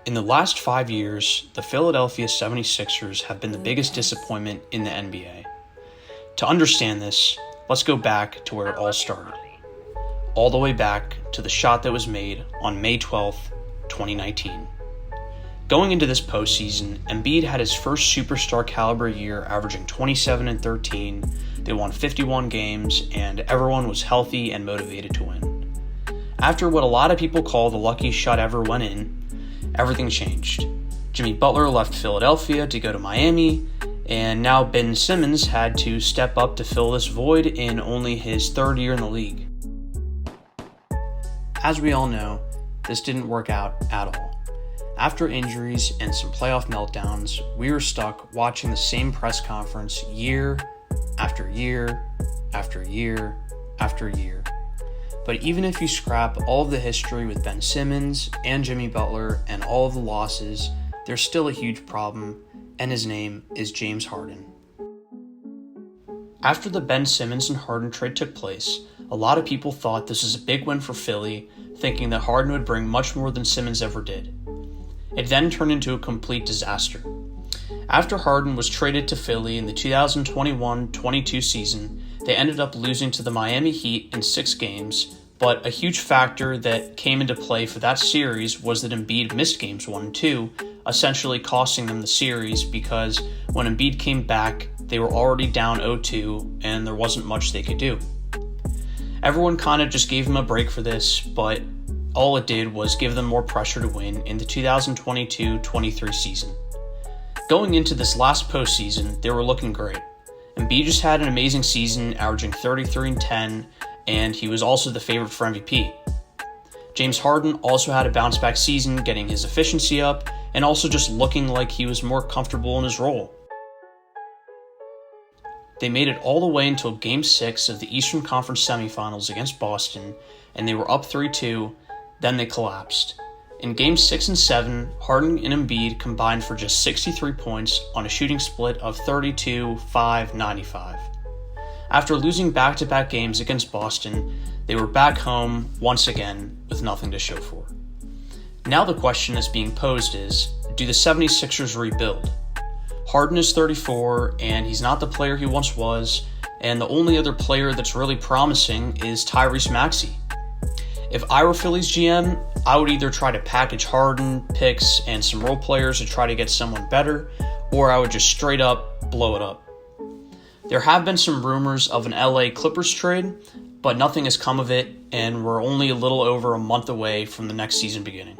In the last 5 years, the Philadelphia 76ers have been the biggest disappointment in the NBA. To understand this, let's go back to where it all started. All the way back to the shot that was made on May 12th, 2019. Going into this postseason, Embiid had his first superstar caliber year, averaging 27 and 13. They won 51 games, and everyone was healthy and motivated to win. After what a lot of people call the luckiest shot ever went in, everything changed. Jimmy Butler left Philadelphia to go to Miami, and now Ben Simmons had to step up to fill this void in only his third year in the league. As we all know, this didn't work out at all. After injuries and some playoff meltdowns, we were stuck watching the same press conference year after year after year after year. But even if you scrap all of the history with Ben Simmons and Jimmy Butler and all of the losses, there's still a huge problem, and his name is James Harden. After the Ben Simmons and Harden trade took place, a lot of people thought this was a big win for Philly, thinking that Harden would bring much more than Simmons ever did. It then turned into a complete disaster. After Harden was traded to Philly in the 2021-22 season, they ended up losing to the Miami Heat in 6 games, but a huge factor that came into play for that series was that Embiid missed games 1 and 2, essentially costing them the series because when Embiid came back, they were already down 0-2 and there wasn't much they could do. Everyone kind of just gave him a break for this, but all it did was give them more pressure to win in the 2022-23 season. Going into this last postseason, they were looking great. Embiid just had an amazing season, averaging 33 and 10, and he was also the favorite for MVP. James Harden also had a bounce-back season, getting his efficiency up, and also just looking like he was more comfortable in his role. They made it all the way until Game 6 of the Eastern Conference semifinals against Boston, and they were up 3-2, then they collapsed. In Games 6 and 7, Harden and Embiid combined for just 63 points on a shooting split of 32-5-95. After losing back-to-back games against Boston, they were back home once again with nothing to show for. Now the question that's being posed is, do the 76ers rebuild? Harden is 34, and he's not the player he once was, and the only other player that's really promising is Tyrese Maxey. If I were Philly's GM, I would either try to package Harden, picks, and some role players to try to get someone better, or I would just straight up blow it up. There have been some rumors of an LA Clippers trade, but nothing has come of it, and we're only a little over a month away from the next season beginning.